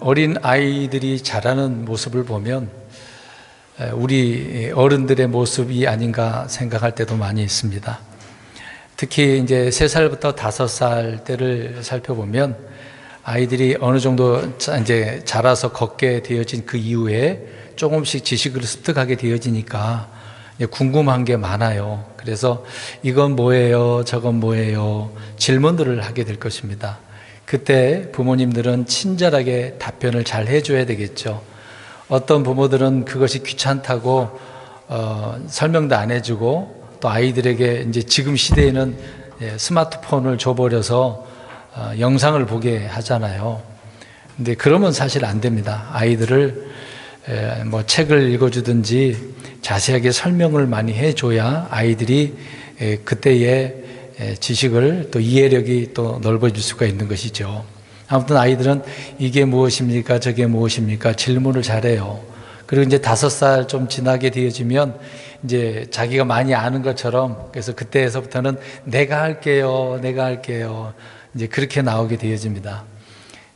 어린 아이들이 자라는 모습을 보면 우리 어른들의 모습이 아닌가 생각할 때도 많이 있습니다. 특히 이제 3살부터 5살 때를 살펴보면 아이들이 어느 정도 이제 자라서 걷게 되어진 그 이후에 조금씩 지식을 습득하게 되어지니까 궁금한 게 많아요. 그래서 이건 뭐예요? 저건 뭐예요? 질문들을 하게 될 것입니다. 그때 부모님들은 친절하게 답변을 잘 해줘야 되겠죠. 어떤 부모들은 그것이 귀찮다고 설명도 안 해주고 또 아이들에게 이제 지금 시대에는 스마트폰을 줘버려서 영상을 보게 하잖아요. 근데 그러면 사실 안 됩니다. 아이들을 뭐 책을 읽어주든지 자세하게 설명을 많이 해줘야 아이들이 그때의 지식을 또 이해력이 또 넓어질 수가 있는 것이죠. 아무튼 아이들은 이게 무엇입니까? 저게 무엇입니까? 질문을 잘해요. 그리고 이제 5살 좀 지나게 되어지면 이제 자기가 많이 아는 것처럼 그래서 그때에서부터는 내가 할게요. 이제 그렇게 나오게 되어집니다.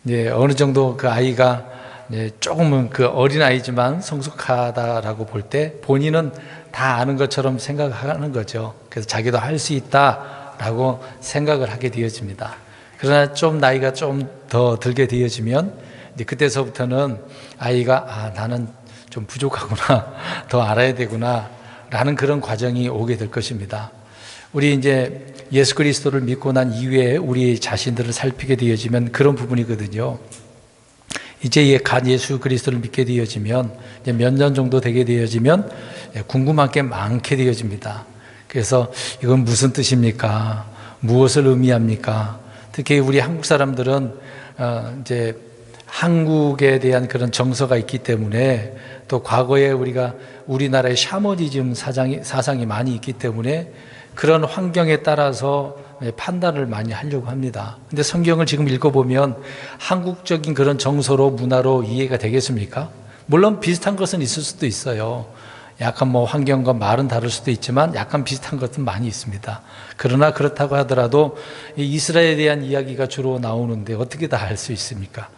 이제 어느 정도 그 아이가 이제 조금은 그 어린아이지만 성숙하다라고 볼 때 본인은 다 아는 것처럼 생각하는 거죠. 그래서 자기도 할 수 있다라고 생각을 하게 되어집니다. 그러나 좀 나이가 좀 더 들게 되어지면 이제 그때서부터는 아이가 나는 좀 부족하구나, 더 알아야 되구나 라는 그런 과정이 오게 될 것입니다. 우리 이제 예수 그리스도를 믿고 난 이후에 우리 자신들을 살피게 되어지면 그런 부분이거든요. 이제 간 예수 그리스도를 믿게 되어지면 몇 년 정도 되게 되어지면 궁금한 게 많게 되어집니다. 그래서 이건 무슨 뜻입니까? 무엇을 의미합니까? 특히 우리 한국 사람들은 이제 한국에 대한 그런 정서가 있기 때문에 또 과거에 우리가 우리나라의 샤머니즘 사상이 많이 있기 때문에 그런 환경에 따라서 판단을 많이 하려고 합니다. 근데 성경을 지금 읽어보면 한국적인 그런 정서로 문화로 이해가 되겠습니까? 물론 비슷한 것은 있을 수도 있어요. 약간 뭐 환경과 말은 다를 수도 있지만 약간 비슷한 것은 많이 있습니다. 그러나 그렇다고 하더라도 이스라엘에 대한 이야기가 주로 나오는데 어떻게 다 알 수 있습니까?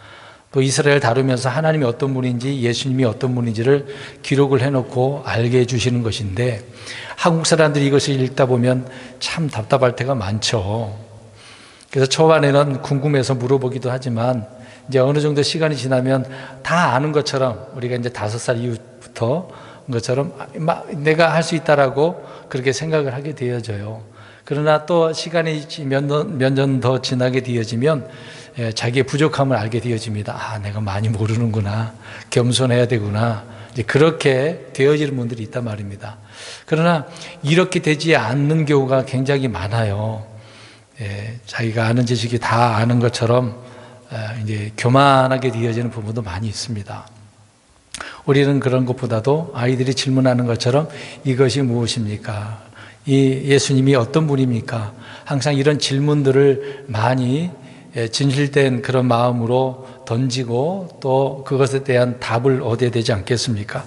또 이스라엘 다루면서 하나님이 어떤 분인지 예수님이 어떤 분인지를 기록을 해놓고 알게 해주시는 것인데 한국 사람들이 이것을 읽다 보면 참 답답할 때가 많죠. 그래서 초반에는 궁금해서 물어보기도 하지만 이제 어느 정도 시간이 지나면 다 아는 것처럼 우리가 이제 5살 이후부터 것처럼 내가 할 수 있다라고 그렇게 생각을 하게 되어져요. 그러나 또 시간이 몇 년 더 지나게 되어지면 자기의 부족함을 알게 되어집니다. 내가 많이 모르는구나. 겸손해야 되구나. 이제 그렇게 되어지는 분들이 있단 말입니다. 그러나 이렇게 되지 않는 경우가 굉장히 많아요. 자기가 아는 지식이 다 아는 것처럼 이제 교만하게 되어지는 부분도 많이 있습니다. 우리는 그런 것보다도 아이들이 질문하는 것처럼 이것이 무엇입니까? 이 예수님이 어떤 분입니까? 항상 이런 질문들을 많이 진실된 그런 마음으로 던지고 또 그것에 대한 답을 얻어야 되지 않겠습니까?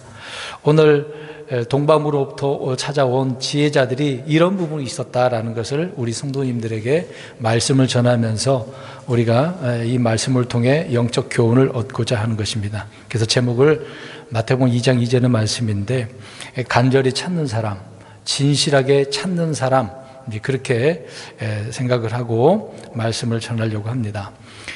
오늘 동방으로부터 찾아온 지혜자들이 이런 부분이 있었다라는 것을 우리 성도님들에게 말씀을 전하면서 우리가 이 말씀을 통해 영적 교훈을 얻고자 하는 것입니다. 그래서 제목을 마태복음 2장 2절의 말씀인데 간절히 찾는 사람, 진실하게 찾는 사람 그렇게 생각을 하고 말씀을 전하려고 합니다.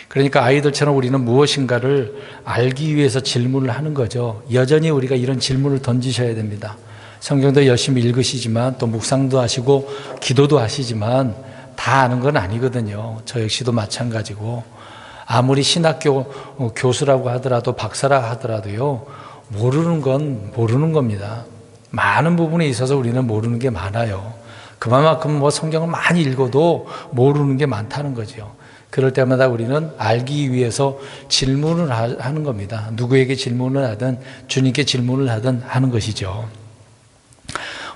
그러니까 아이들처럼 우리는 무엇인가를 알기 위해서 질문을 하는 거죠. 여전히 우리가 이런 질문을 던지셔야 됩니다. 성경도 열심히 읽으시지만 또 묵상도 하시고 기도도 하시지만 다 아는 건 아니거든요. 저 역시도 마찬가지고 아무리 신학교 교수라고 하더라도 박사라 하더라도요 모르는 건 모르는 겁니다. 많은 부분에 있어서 우리는 모르는 게 많아요. 그만큼 뭐 성경을 많이 읽어도 모르는 게 많다는 거죠. 그럴 때마다 우리는 알기 위해서 질문을 하는 겁니다. 누구에게 질문을 하든 주님께 질문을 하든 하는 것이죠.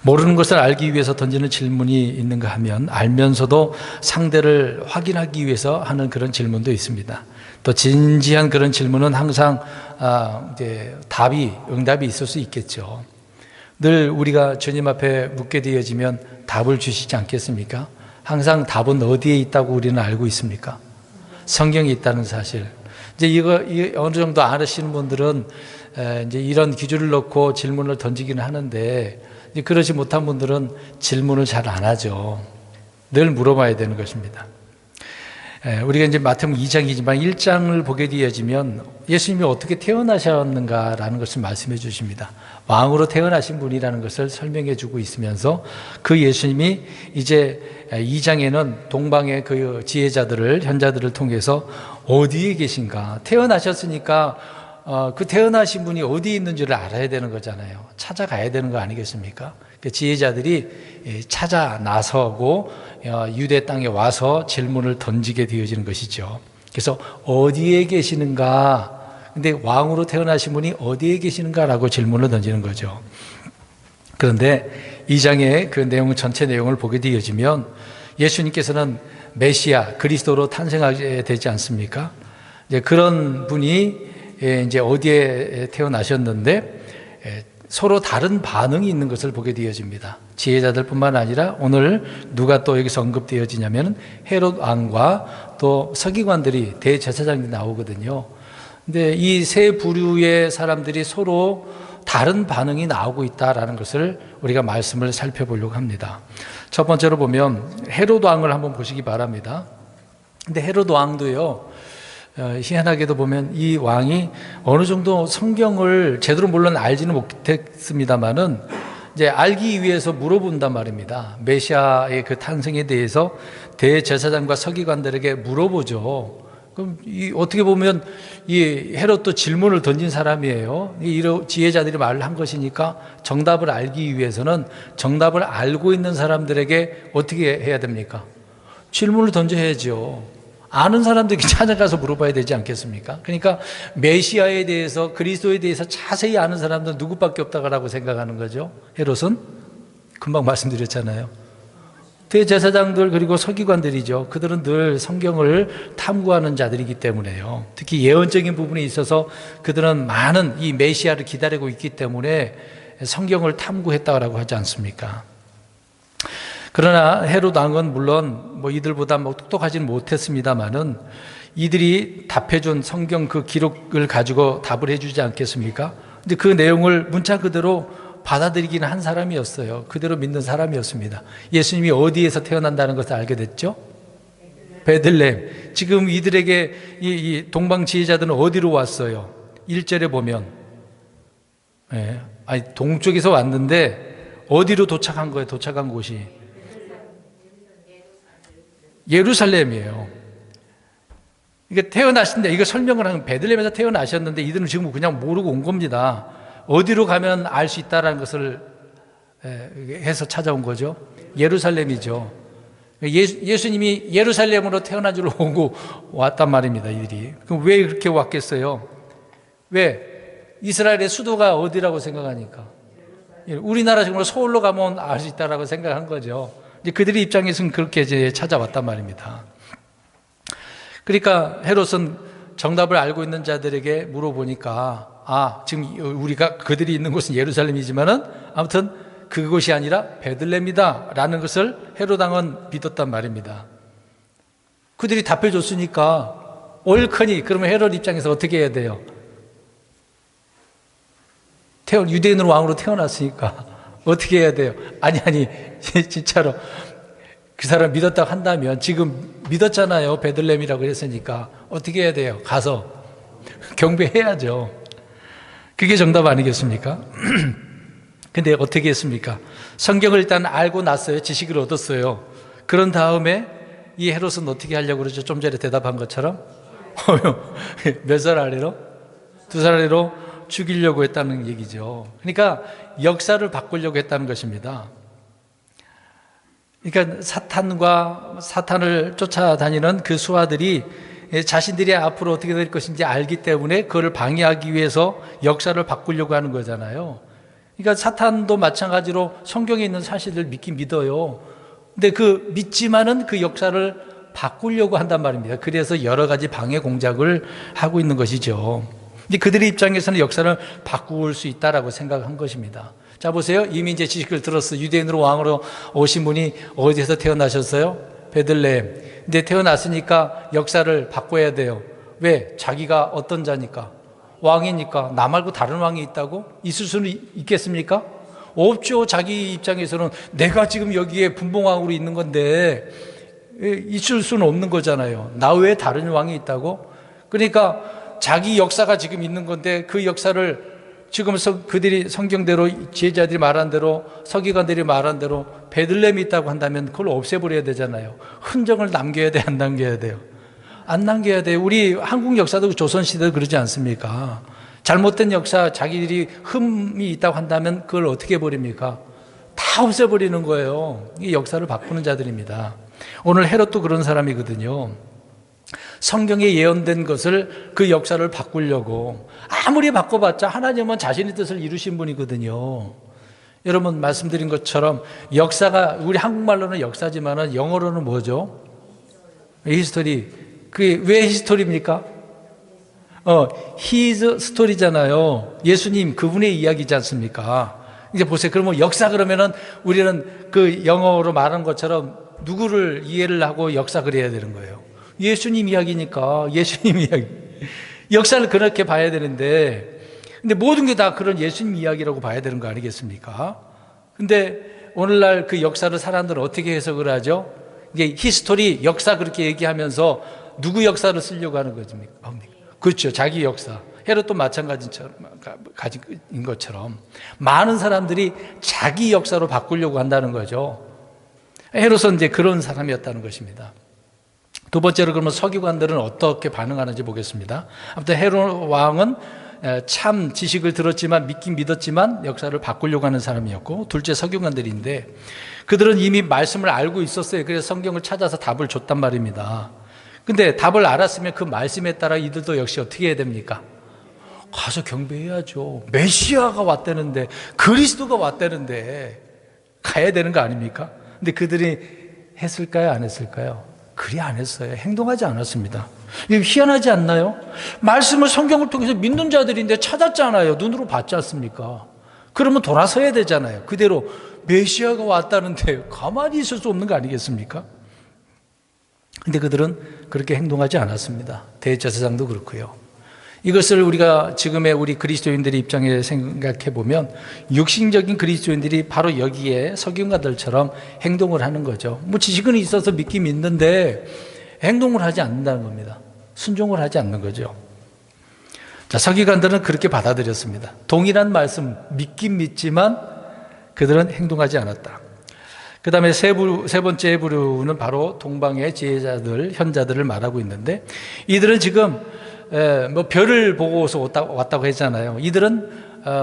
모르는 것을 알기 위해서 던지는 질문이 있는가 하면 알면서도 상대를 확인하기 위해서 하는 그런 질문도 있습니다. 또 진지한 그런 질문은 항상 이제 응답이 있을 수 있겠죠. 늘 우리가 주님 앞에 묻게 되어지면 답을 주시지 않겠습니까? 항상 답은 어디에 있다고 우리는 알고 있습니까? 성경이 있다는 사실. 이제 이거 어느 정도 아시는 분들은 이제 이런 기준을 놓고 질문을 던지기는 하는데, 이제 그러지 못한 분들은 질문을 잘 안 하죠. 늘 물어봐야 되는 것입니다. 우리가 이제 마태복음 2장이지만 1장을 보게 되어지면 예수님이 어떻게 태어나셨는가라는 것을 말씀해 주십니다. 왕으로 태어나신 분이라는 것을 설명해 주고 있으면서 그 예수님이 이제 2장에는 동방의 그 지혜자들을, 현자들을 통해서 어디에 계신가, 태어나셨으니까 그 태어나신 분이 어디에 있는지를 알아야 되는 거잖아요. 찾아가야 되는 거 아니겠습니까? 그 지혜자들이 찾아 나서고 유대 땅에 와서 질문을 던지게 되어지는 것이죠. 그래서 어디에 계시는가? 근데 왕으로 태어나신 분이 어디에 계시는가라고 질문을 던지는 거죠. 그런데 2장의 그 내용, 전체 내용을 보게 되어지면 예수님께서는 메시아, 그리스도로 탄생하게 되지 않습니까? 이제 그런 분이 이제 어디에 태어나셨는데 서로 다른 반응이 있는 것을 보게 되어집니다. 지혜자들뿐만 아니라 오늘 누가 또 여기서 언급되어지냐면 헤롯 왕과 또 서기관들이, 대제사장이 나오거든요. 근데 이 세 부류의 사람들이 서로 다른 반응이 나오고 있다라는 것을 우리가 말씀을 살펴보려고 합니다. 첫 번째로 보면 헤롯 왕을 한번 보시기 바랍니다. 근데 헤롯 왕도요, 희한하게도 보면 이 왕이 어느 정도 성경을 제대로 물론 알지는 못했습니다만은 이제 알기 위해서 물어본단 말입니다. 메시아의 그 탄생에 대해서 대제사장과 서기관들에게 물어보죠. 그럼 어떻게 보면 이 헤롯도 질문을 던진 사람이에요. 이런 지혜자들이 말을 한 것이니까 정답을 알기 위해서는 정답을 알고 있는 사람들에게 어떻게 해야 됩니까? 질문을 던져야죠. 아는 사람들이 찾아가서 물어봐야 되지 않겠습니까? 그러니까 메시아에 대해서, 그리스도에 대해서 자세히 아는 사람들은 누구밖에 없다고 생각하는 거죠. 헤롯은 금방 말씀드렸잖아요. 대제사장들 그리고 서기관들이죠. 그들은 늘 성경을 탐구하는 자들이기 때문에요. 특히 예언적인 부분에 있어서 그들은 많은 이 메시아를 기다리고 있기 때문에 성경을 탐구했다고 하지 않습니까? 그러나 헤롯 왕은 물론 이들보다 똑똑하지는 못했습니다만은 이들이 답해준 성경 그 기록을 가지고 답을 해주지 않겠습니까? 근데 그 내용을 문자 그대로 받아들이기는 한 사람이었어요. 그대로 믿는 사람이었습니다. 예수님이 어디에서 태어난다는 것을 알게 됐죠? 베들레헴. 지금 이들에게 이 동방 지혜자들은 어디로 왔어요? 1절에 보면 동쪽에서 왔는데 어디로 도착한 거예요? 도착한 곳이 예루살렘이에요. 이게 태어나신데, 이거 설명을 하면 베들레헴에서 태어나셨는데 이들은 지금 그냥 모르고 온 겁니다. 어디로 가면 알 수 있다는 것을 해서 찾아온 거죠. 예루살렘이죠. 예수님이 예루살렘으로 태어난 줄 오고 왔단 말입니다, 이들이. 그럼 왜 그렇게 왔겠어요? 왜? 이스라엘의 수도가 어디라고 생각하니까. 우리나라 정말 서울로 가면 알 수 있다라고 생각한 거죠. 그들의 입장에서는 그렇게 이제 찾아왔단 말입니다. 그러니까 헤롯은 정답을 알고 있는 자들에게 물어보니까 지금 우리가 그들이 있는 곳은 예루살렘이지만은 아무튼 그곳이 아니라 베들레헴이다 라는 것을 헤롯 왕은 믿었단 말입니다. 그들이 답해 줬으니까 옳거니, 그러면 헤롯 입장에서 어떻게 해야 돼요? 유대인으로 왕으로 태어났으니까 어떻게 해야 돼요? 아니 진짜로 그 사람 믿었다고 한다면, 지금 믿었잖아요. 베들레헴이라고 했으니까 어떻게 해야 돼요? 가서 경배해야죠. 그게 정답 아니겠습니까? 근데 어떻게 했습니까? 성경을 일단 알고 났어요. 지식을 얻었어요. 그런 다음에 이 헤롯은 어떻게 하려고 그러죠? 좀 전에 대답한 것처럼 몇 살 아래로? 2살 아래로 죽이려고 했다는 얘기죠. 그러니까 역사를 바꾸려고 했다는 것입니다. 그러니까 사탄을 쫓아다니는 그 수하들이 자신들이 앞으로 어떻게 될 것인지 알기 때문에 그걸 방해하기 위해서 역사를 바꾸려고 하는 거잖아요. 그러니까 사탄도 마찬가지로 성경에 있는 사실을 믿긴 믿어요. 근데 그 믿지만은 그 역사를 바꾸려고 한단 말입니다. 그래서 여러 가지 방해 공작을 하고 있는 것이죠. 근데 그들의 입장에서는 역사를 바꿀 수 있다라고 생각한 것입니다. 자, 보세요. 이미 이제 지식을 들었어. 유대인으로 왕으로 오신 분이 어디에서 태어나셨어요? 베들레헴. 근데 태어났으니까 역사를 바꿔야 돼요. 왜? 자기가 어떤 자니까? 왕이니까. 나 말고 다른 왕이 있다고? 있을 수는 있겠습니까? 없죠. 자기 입장에서는 내가 지금 여기에 분봉왕으로 있는 건데 있을 수는 없는 거잖아요. 나 외에 다른 왕이 있다고? 그러니까 자기 역사가 지금 있는 건데 그 역사를 지금 그들이 성경대로 지혜자들이 말한 대로 서기관들이 말한 대로 베들레헴이 있다고 한다면 그걸 없애버려야 되잖아요. 흔적을 남겨야 돼, 안 남겨야 돼요? 안 남겨야 돼요. 우리 한국 역사도 조선시대도 그러지 않습니까? 잘못된 역사, 자기들이 흠이 있다고 한다면 그걸 어떻게 버립니까? 다 없애버리는 거예요. 이 역사를 바꾸는 자들입니다. 오늘 헤롯도 그런 사람이거든요. 성경에 예언된 것을 그 역사를 바꾸려고 아무리 바꿔봤자 하나님은 자신의 뜻을 이루신 분이거든요. 여러분 말씀드린 것처럼 역사가 우리 한국말로는 역사지만 영어로는 뭐죠? 히스토리. 그게 왜 히스토리입니까? His story잖아요. 예수님 그분의 이야기지 않습니까? 이제 보세요. 그러면 역사 그러면은 우리는 그 영어로 말한 것처럼 누구를 이해를 하고 역사 그래야 되는 거예요. 예수님 이야기니까 예수님 이야기. 역사를 그렇게 봐야 되는데 근데 모든 게 다 그런 예수님 이야기라고 봐야 되는 거 아니겠습니까? 근데 오늘날 그 역사를 사람들은 어떻게 해석을 하죠? 이게 히스토리, 역사 그렇게 얘기하면서 누구 역사를 쓰려고 하는 거죠? 그렇죠. 자기 역사. 헤롯도 마찬가지인 것처럼 많은 사람들이 자기 역사로 바꾸려고 한다는 거죠. 헤롯은 이제 그런 사람이었다는 것입니다. 두 번째로 그러면 서기관들은 어떻게 반응하는지 보겠습니다. 아무튼 헤롯 왕은 참 지식을 들었지만 믿긴 믿었지만 역사를 바꾸려고 하는 사람이었고, 둘째 서기관들인데 그들은 이미 말씀을 알고 있었어요. 그래서 성경을 찾아서 답을 줬단 말입니다. 근데 답을 알았으면 그 말씀에 따라 이들도 역시 어떻게 해야 됩니까? 가서 경배해야죠. 메시아가 왔다는데, 그리스도가 왔다는데 가야 되는 거 아닙니까? 근데 그들이 했을까요? 안 했을까요? 그리 안 했어요. 행동하지 않았습니다. 이거 희한하지 않나요? 말씀을 성경을 통해서 믿는 자들인데 찾았잖아요. 눈으로 봤지 않습니까? 그러면 돌아서야 되잖아요. 그대로 메시아가 왔다는데 가만히 있을 수 없는 거 아니겠습니까? 근데 그들은 그렇게 행동하지 않았습니다. 대제사장도 그렇고요. 이것을 우리가 지금의 우리 그리스도인들의 입장에 생각해 보면 육신적인 그리스도인들이 바로 여기에 서기관들처럼 행동을 하는 거죠. 뭐 지식은 있어서 믿긴 믿는데 행동을 하지 않는다는 겁니다. 순종을 하지 않는 거죠. 자, 서기관들은 그렇게 받아들였습니다. 동일한 말씀 믿긴 믿지만 그들은 행동하지 않았다. 그 다음에 세 번째 부류는 바로 동방의 지혜자들, 현자들을 말하고 있는데 이들은 지금 뭐 별을 보고서 왔다고 했잖아요. 이들은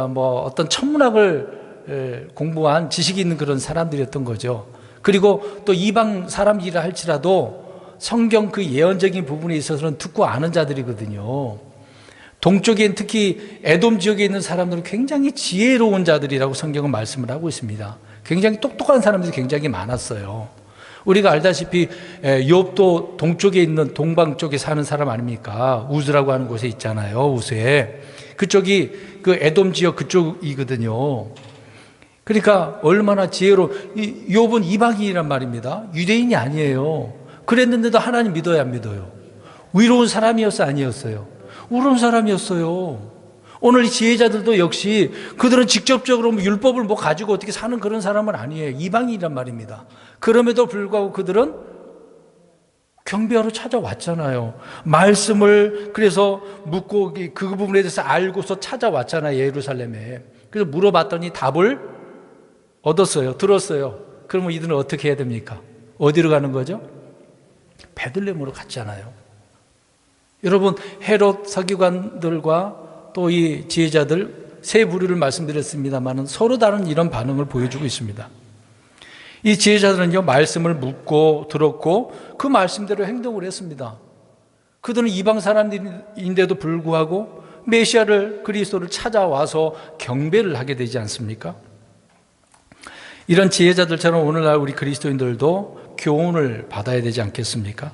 뭐 어떤 천문학을 공부한 지식이 있는 그런 사람들이었던 거죠. 그리고 또 이방 사람이라 할지라도 성경 그 예언적인 부분에 있어서는 듣고 아는 자들이거든요. 동쪽에 특히 에돔 지역에 있는 사람들은 굉장히 지혜로운 자들이라고 성경은 말씀을 하고 있습니다. 굉장히 똑똑한 사람들이 굉장히 많았어요. 우리가 알다시피 욥도 동쪽에 있는 동방 쪽에 사는 사람 아닙니까? 우즈라고 하는 곳에 있잖아요. 우스에. 그쪽이 그 에돔 지역 그쪽이거든요. 그러니까 얼마나 욥은 이방인이란 말입니다. 유대인이 아니에요. 그랬는데도 하나님 믿어야 안 믿어요? 의로운 사람이었어요? 아니었어요? 의로운 사람이었어요. 오늘 이 지혜자들도 역시 그들은 직접적으로 율법을 뭐 가지고 어떻게 사는 그런 사람은 아니에요. 이방인이란 말입니다. 그럼에도 불구하고 그들은 경배하러 찾아왔잖아요. 말씀을 그래서 묻고 그 부분에 대해서 알고서 찾아왔잖아요. 예루살렘에. 그래서 물어봤더니 답을 얻었어요. 들었어요. 그러면 이들은 어떻게 해야 됩니까? 어디로 가는 거죠? 베들레헴으로 갔잖아요. 여러분, 헤롯 서기관들과 또 이 지혜자들 세 부류를 말씀드렸습니다만 서로 다른 이런 반응을 보여주고 있습니다. 이 지혜자들은요, 말씀을 묻고 들었고 그 말씀대로 행동을 했습니다. 그들은 이방 사람인데도 불구하고 메시아를, 그리스도를 찾아와서 경배를 하게 되지 않습니까? 이런 지혜자들처럼 오늘날 우리 그리스도인들도 교훈을 받아야 되지 않겠습니까?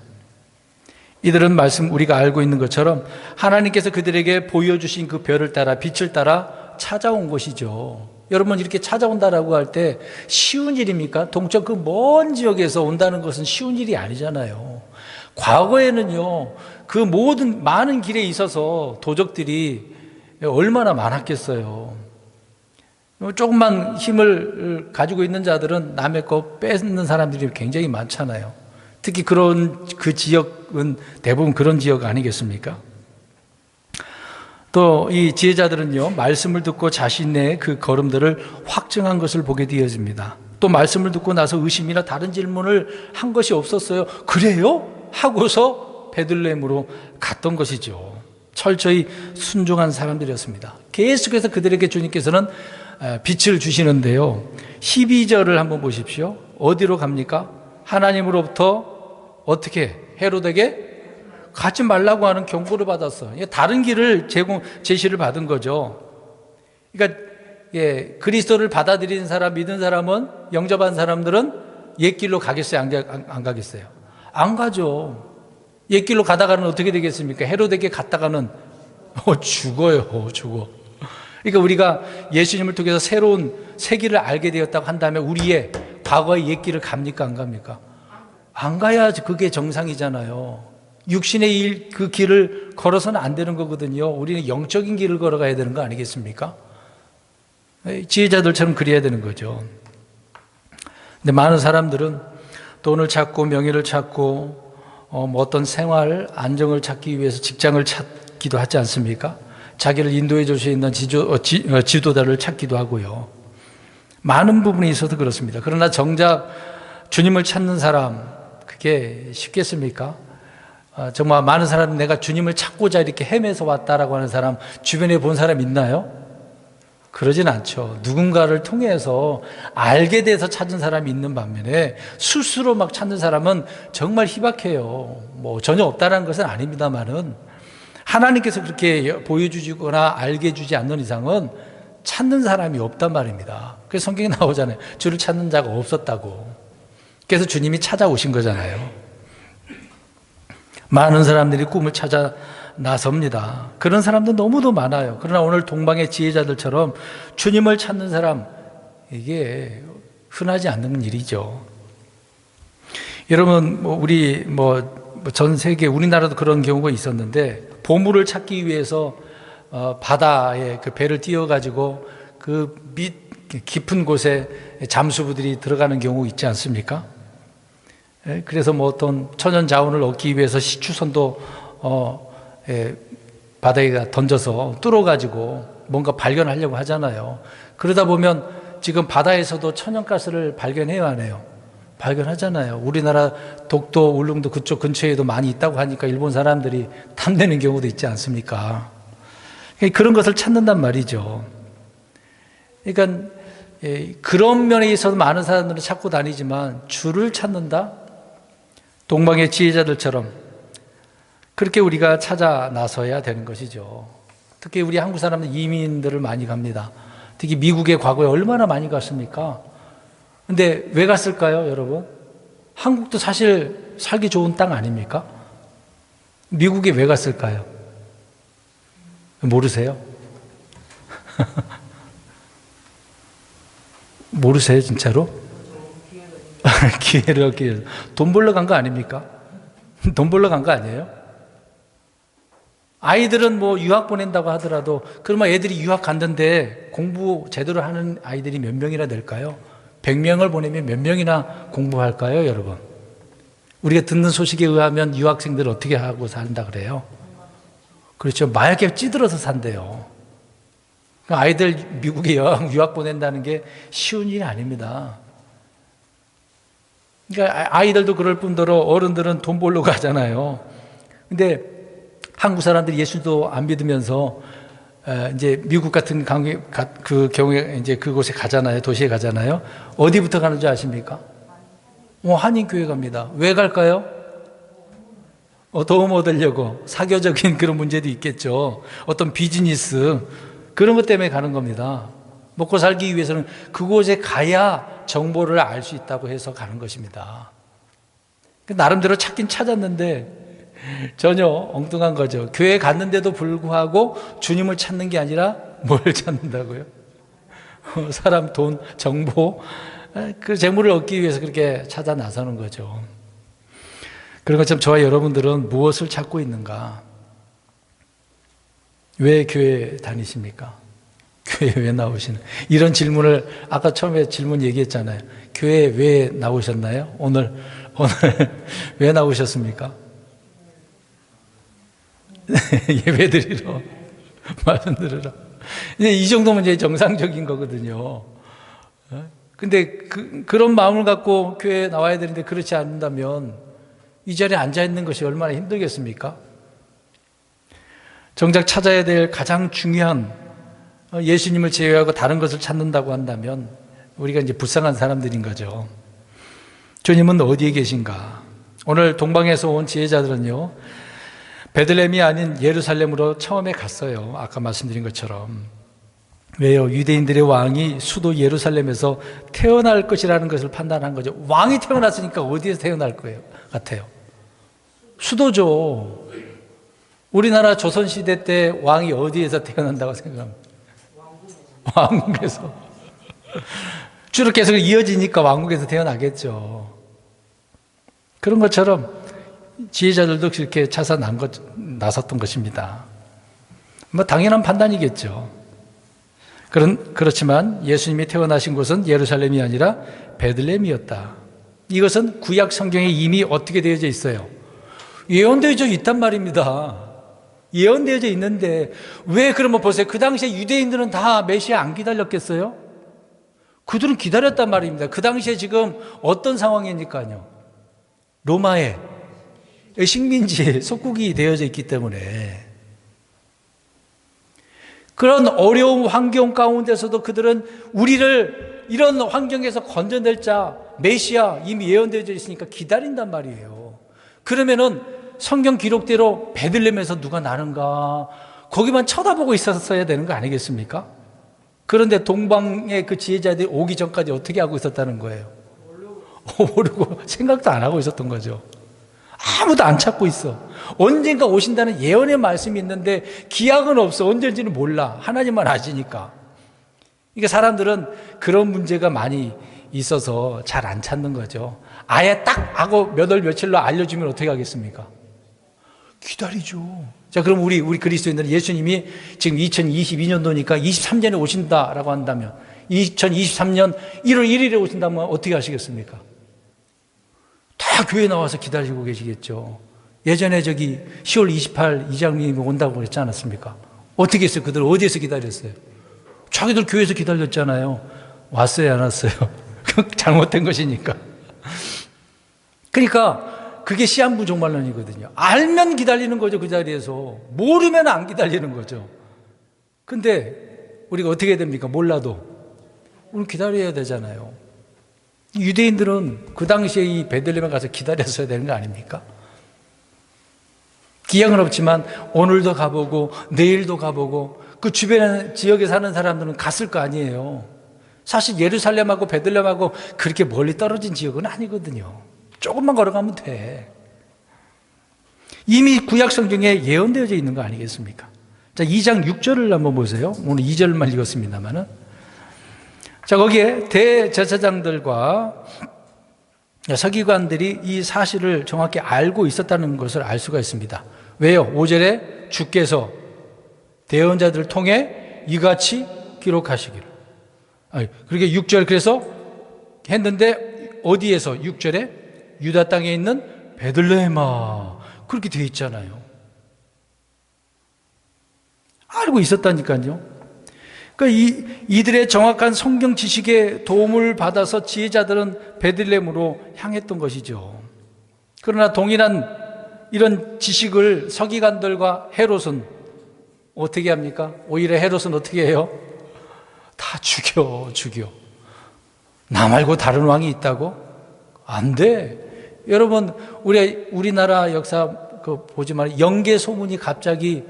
이들은 우리가 알고 있는 것처럼 하나님께서 그들에게 보여주신 그 별을 따라 빛을 따라 찾아온 것이죠. 여러분 이렇게 찾아온다라고 할 때 쉬운 일입니까? 동쪽 그 먼 지역에서 온다는 것은 쉬운 일이 아니잖아요. 과거에는요, 그 모든 많은 길에 있어서 도적들이 얼마나 많았겠어요. 조금만 힘을 가지고 있는 자들은 남의 거 뺏는 사람들이 굉장히 많잖아요. 특히 그 지역은 대부분 그런 지역 아니겠습니까? 또 이 지혜자들은요, 말씀을 듣고 자신의 그 걸음들을 확증한 것을 보게 되어집니다. 또 말씀을 듣고 나서 의심이나 다른 질문을 한 것이 없었어요. 그래요? 하고서 베들레헴으로 갔던 것이죠. 철저히 순종한 사람들이었습니다. 계속해서 그들에게 주님께서는 빛을 주시는데요, 12절을 한번 보십시오. 어디로 갑니까? 하나님으로부터 어떻게 헤롯에게 가지 말라고 하는 경고를 받았어. 다른 길을 제시를 받은 거죠. 그러니까 그리스도를 받아들인 사람, 믿은 사람은, 영접한 사람들은 옛길로 가겠어요? 안 가겠어요? 안 가죠. 옛길로 가다가는 어떻게 되겠습니까? 헤롯에게 갔다가는 죽어요. 죽어. 그러니까 우리가 예수님을 통해서 새로운 새 길을 알게 되었다고 한다면 우리의 과거의 옛길을 갑니까? 안 갑니까? 안 가야지. 그게 정상이잖아요. 육신의 그 길을 걸어서는 안 되는 거거든요. 우리는 영적인 길을 걸어가야 되는 거 아니겠습니까? 지혜자들처럼 그래야 되는 거죠. 근데 많은 사람들은 돈을 찾고 명예를 찾고 어떤 생활 안정을 찾기 위해서 직장을 찾기도 하지 않습니까? 자기를 인도해 줄 수 있는 지도자를 찾기도 하고요. 많은 부분이 있어서 그렇습니다. 그러나 정작 주님을 찾는 사람, 그게 쉽겠습니까? 정말 많은 사람, 내가 주님을 찾고자 이렇게 헤매서 왔다라고 하는 사람 주변에 본 사람 있나요? 그러진 않죠. 누군가를 통해서 알게 돼서 찾은 사람이 있는 반면에 스스로 막 찾는 사람은 정말 희박해요. 뭐 전혀 없다는 것은 아닙니다만은 하나님께서 그렇게 보여주시거나 알게 해주지 않는 이상은 찾는 사람이 없단 말입니다. 그래서 성경에 나오잖아요. 주를 찾는 자가 없었다고. 그래서 주님이 찾아오신 거잖아요. 많은 사람들이 꿈을 찾아 나섭니다. 그런 사람도 너무도 많아요. 그러나 오늘 동방의 지혜자들처럼 주님을 찾는 사람, 이게 흔하지 않는 일이죠. 여러분, 우리 전 세계, 우리나라도 그런 경우가 있었는데, 보물을 찾기 위해서 바다에 그 배를 띄워가지고 그 밑 깊은 곳에 잠수부들이 들어가는 경우 있지 않습니까? 그래서 어떤 천연 자원을 얻기 위해서 시추선도 바다에 던져서 뚫어가지고 뭔가 발견하려고 하잖아요. 그러다 보면 지금 바다에서도 천연가스를 발견해야 하네요. 발견하잖아요. 우리나라 독도, 울릉도 그쪽 근처에도 많이 있다고 하니까 일본 사람들이 탐내는 경우도 있지 않습니까? 그런 것을 찾는단 말이죠. 그러니까 그런 면에 있어서 많은 사람들은 찾고 다니지만 주를 찾는다? 동방의 지혜자들처럼 그렇게 우리가 찾아 나서야 되는 것이죠. 특히 우리 한국 사람들 이민들을 많이 갑니다. 특히 미국에 과거에 얼마나 많이 갔습니까? 근데 왜 갔을까요, 여러분? 한국도 사실 살기 좋은 땅 아닙니까? 미국에 왜 갔을까요? 모르세요? 모르세요, 진짜로? 기회를 얻기 위해서. 돈 벌러 간 거 아닙니까? 돈 벌러 간 거 아니에요? 아이들은 유학 보낸다고 하더라도, 그러면 애들이 유학 갔는데 공부 제대로 하는 아이들이 몇 명이나 될까요? 100명을 보내면 몇 명이나 공부할까요, 여러분? 우리가 듣는 소식에 의하면 유학생들 어떻게 하고 산다 그래요? 그렇죠. 마약에 찌들어서 산대요. 아이들 미국에 유학 보낸다는 게 쉬운 일이 아닙니다. 그러니까 아이들도 그럴 뿐더러 어른들은 돈 벌러 가잖아요. 근데 한국 사람들이 예수도 안 믿으면서 이제 미국 같은 그 경우에 이제 그곳에 가잖아요. 도시에 가잖아요. 어디부터 가는 줄 아십니까? 한인교회 갑니다. 왜 갈까요? 도움 얻으려고. 사교적인 그런 문제도 있겠죠. 어떤 비즈니스 그런 것 때문에 가는 겁니다. 먹고 살기 위해서는 그곳에 가야 정보를 알 수 있다고 해서 가는 것입니다. 나름대로 찾긴 찾았는데 전혀 엉뚱한 거죠. 교회 갔는데도 불구하고 주님을 찾는 게 아니라 뭘 찾는다고요? 사람, 돈, 정보, 그 재물을 얻기 위해서 그렇게 찾아 나서는 거죠. 그런 것처럼 저와 여러분들은 무엇을 찾고 있는가? 왜 교회 다니십니까? 교회 왜 나오시는? 이런 질문을 아까 처음에 질문 얘기했잖아요. 교회 왜 나오셨나요? 오늘 왜 나오셨습니까? 예배 드리러, 말씀 들으러. 이제 이 정도면 이제 정상적인 거거든요. 근데 그런 마음을 갖고 교회에 나와야 되는데 그렇지 않는다면 이 자리에 앉아 있는 것이 얼마나 힘들겠습니까? 정작 찾아야 될 가장 중요한 예수님을 제외하고 다른 것을 찾는다고 한다면 우리가 이제 불쌍한 사람들인 거죠. 주님은 어디에 계신가? 오늘 동방에서 온 지혜자들은요, 베들레헴이 아닌 예루살렘으로 처음에 갔어요. 아까 말씀드린 것처럼. 왜요? 유대인들의 왕이 수도 예루살렘에서 태어날 것이라는 것을 판단한 거죠. 왕이 태어났으니까 어디에서 태어날 거예요? 같아요. 수도죠. 우리나라 조선시대 때 왕이 어디에서 태어난다고 생각합니다? 왕국에서. 주로 계속 이어지니까 왕국에서 태어나겠죠. 그런 것처럼 지혜자들도 그렇게 찾아 나섰던 것입니다. 뭐 당연한 판단이겠죠. 그렇지만 예수님이 태어나신 곳은 예루살렘이 아니라 베들레헴이었다. 이것은 구약 성경에 이미 어떻게 되어져 있어요? 예언되어져 있단 말입니다. 예언되어져 있는데 왜 그러면 보세요. 그 당시에 유대인들은 다 메시아 안 기다렸겠어요? 그들은 기다렸단 말입니다. 그 당시에 지금 어떤 상황이니까요. 로마의 식민지 속국이 되어져 있기 때문에 그런 어려운 환경 가운데서도 그들은 우리를 이런 환경에서 건져낼 자 메시아 이미 예언되어져 있으니까 기다린단 말이에요. 그러면은 성경 기록대로 베들레헴에서 누가 나는가 거기만 쳐다보고 있었어야 되는 거 아니겠습니까? 그런데 동방의 그 지혜자들이 오기 전까지 어떻게 하고 있었다는 거예요? 모르고 생각도 안 하고 있었던 거죠. 아무도 안 찾고 있어. 언젠가 오신다는 예언의 말씀이 있는데 기약은 없어. 언제인지는 몰라. 하나님만 아시니까. 그러니까 사람들은 그런 문제가 많이 있어서 잘 안 찾는 거죠. 아예 딱 하고 몇 월 며칠로 알려주면 어떻게 하겠습니까? 기다리죠. 자, 그럼 우리 그리스도인들은 예수님이 지금 2022년도니까 23년에 오신다라고 한다면 2023년 1월 1일에 오신다면 어떻게 하시겠습니까? 다 교회 나와서 기다리고 계시겠죠. 예전에 10월 28일 이장님이 온다고 그랬지 않았습니까? 어떻게 했어요? 그들 어디에서 기다렸어요? 자기들 교회에서 기다렸잖아요. 왔어요, 안 왔어요? 잘못된 것이니까. 그러니까 그게 시한부종말론이거든요. 알면 기다리는 거죠, 그 자리에서. 모르면 안 기다리는 거죠. 근데 우리가 어떻게 해야 됩니까? 몰라도. 우리 기다려야 되잖아요. 유대인들은 그 당시에 이 베들레헴에 가서 기다렸어야 되는 거 아닙니까? 기약은 없지만 오늘도 가보고 내일도 가보고 그 주변 지역에 사는 사람들은 갔을 거 아니에요. 사실 예루살렘하고 베들레헴하고 그렇게 멀리 떨어진 지역은 아니거든요. 조금만 걸어가면 돼. 이미 구약 성경에 예언되어져 있는 거 아니겠습니까? 자, 2장 6절을 한번 보세요. 오늘 2절만 읽었습니다만은. 자, 거기에 대제사장들과 서기관들이 이 사실을 정확히 알고 있었다는 것을 알 수가 있습니다. 왜요? 5절에 주께서 대언자들을 통해 이같이 기록하시기를. 그렇게 6절 그래서 했는데 어디에서 6절에 유다 땅에 있는 베들레헴아 그렇게 되어 있잖아요. 알고 있었다니까요. 그러니까 이들의 정확한 성경 지식에 도움을 받아서 지혜자들은 베들레헴으로 향했던 것이죠. 그러나 동일한 이런 지식을 서기관들과 헤롯은 어떻게 합니까? 오히려 헤롯은 어떻게 해요? 다 죽여. 나 말고 다른 왕이 있다고? 안 돼. 여러분, 우리나라 역사 보지만 영계 소문이 갑자기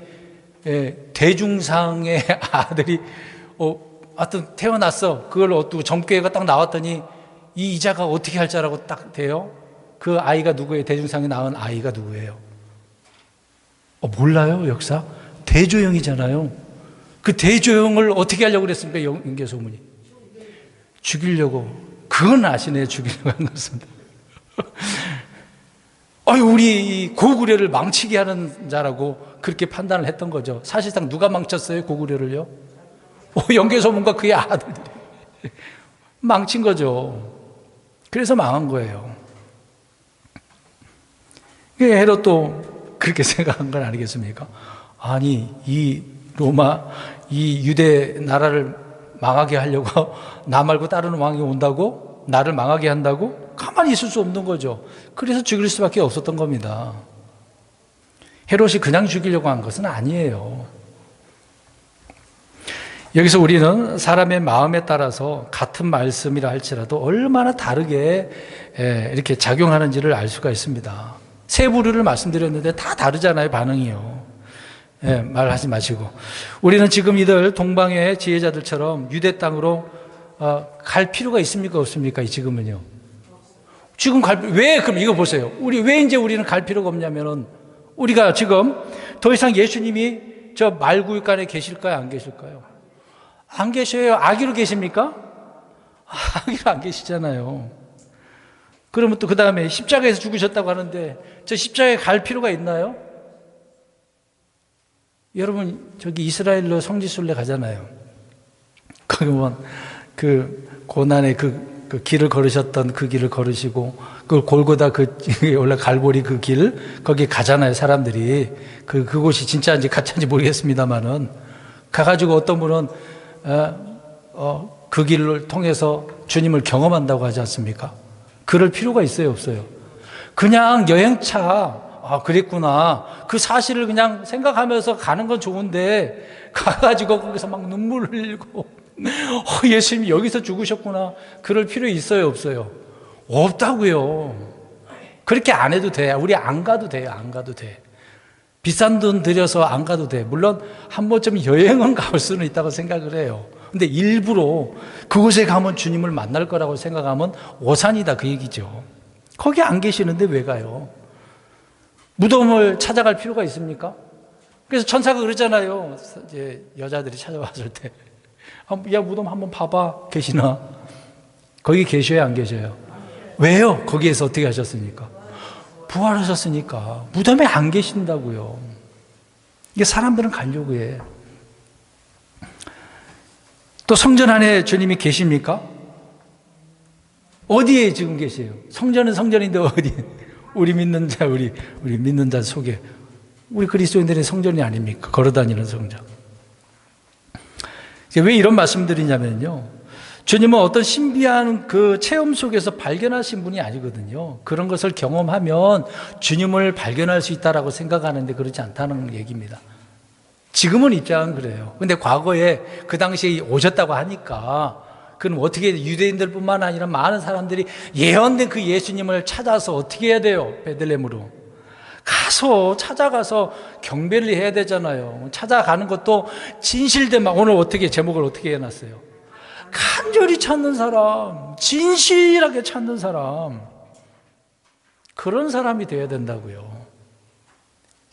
대중상의 아들이 하여튼 태어났어. 그걸 어두고 점괘가 딱 나왔더니 이 이자가 어떻게 할 자라고 딱 돼요? 그 아이가 누구예요? 대중상에 낳은 아이가 누구예요? 몰라요, 역사? 대조영이잖아요. 그 대조영을 어떻게 하려고 그랬습니까? 영계 소문이. 죽이려고, 그건 아시네, 죽이려고 한 것은. 우리 고구려를 망치게 하는 자라고 그렇게 판단을 했던 거죠. 사실상 누가 망쳤어요, 고구려를요? 영계소문과 그의 아들들이 망친 거죠. 그래서 망한 거예요. 헤롯도 그렇게 생각한 건 아니겠습니까? 아니, 이 로마, 이 유대 나라를 망하게 하려고 나 말고 다른 왕이 온다고? 나를 망하게 한다고? 가만히 있을 수 없는 거죠. 그래서 죽일 수밖에 없었던 겁니다. 헤롯이 그냥 죽이려고 한 것은 아니에요. 여기서 우리는 사람의 마음에 따라서 같은 말씀이라 할지라도 얼마나 다르게 이렇게 작용하는지를 알 수가 있습니다. 세 부류를 말씀드렸는데 다 다르잖아요, 반응이요. 말하지 마시고. 우리는 지금 이들 동방의 지혜자들처럼 유대 땅으로 갈 필요가 있습니까, 없습니까? 지금은요. 지금 왜, 그럼 이거 보세요. 왜 이제 우리는 갈 필요가 없냐면은, 우리가 지금 더 이상 예수님이 저 말구유간에 계실까요, 안 계실까요? 안 계셔요. 아기로 계십니까? 아기로 안 계시잖아요. 그러면 또 그 다음에 십자가에서 죽으셨다고 하는데, 저 십자가에 갈 필요가 있나요? 여러분, 저기 이스라엘로 성지순례 가잖아요. 거기 보면 그 고난의 그 길을 걸으셨던 그 길을 걸으시고, 그 골고다 원래 갈보리 그 길, 거기 가잖아요, 사람들이. 그곳이 진짜인지 가짜인지 모르겠습니다만은. 가가지고 어떤 분은, 그 길을 통해서 주님을 경험한다고 하지 않습니까? 그럴 필요가 있어요, 없어요? 그냥 여행차, 그랬구나. 그 사실을 그냥 생각하면서 가는 건 좋은데, 가가지고 거기서 막 눈물을 흘리고, 예수님이 여기서 죽으셨구나. 그럴 필요 있어요, 없어요? 없다고요. 그렇게 안 해도 돼. 우리 안 가도 돼요, 안 가도 돼. 비싼 돈 들여서 안 가도 돼. 물론 한 번쯤 여행은 갈 수는 있다고 생각을 해요. 근데 일부러 그곳에 가면 주님을 만날 거라고 생각하면 오산이다, 그 얘기죠. 거기 안 계시는데 왜 가요? 무덤을 찾아갈 필요가 있습니까? 그래서 천사가 그러잖아요. 이제 여자들이 찾아왔을 때, 야, 무덤 한번 봐봐. 계시나? 거기 계셔요, 안 계셔요? 왜요? 거기에서 어떻게 하셨습니까? 부활하셨으니까. 무덤에 안 계신다고요. 이게 사람들은 가려고 해. 또 성전 안에 주님이 계십니까? 어디에 지금 계세요? 성전은 성전인데 어디? 우리 믿는 자, 우리 믿는 자 속에, 우리 그리스도인들의 성전이 아닙니까? 걸어다니는 성전. 왜 이런 말씀드리냐면요, 주님은 어떤 신비한 그 체험 속에서 발견하신 분이 아니거든요. 그런 것을 경험하면 주님을 발견할 수 있다라고 생각하는데 그렇지 않다는 얘기입니다. 지금은 입장은 그래요. 근데 과거에 그 당시에 오셨다고 하니까, 그럼 어떻게, 유대인들뿐만 아니라 많은 사람들이 예언된 그 예수님을 찾아서 어떻게 해야 돼요? 베들레헴으로 찾아가서 경배를 해야 되잖아요. 찾아가는 것도 진실되면, 오늘 어떻게, 제목을 어떻게 해놨어요? 간절히 찾는 사람, 진실하게 찾는 사람, 그런 사람이 되어야 된다고요.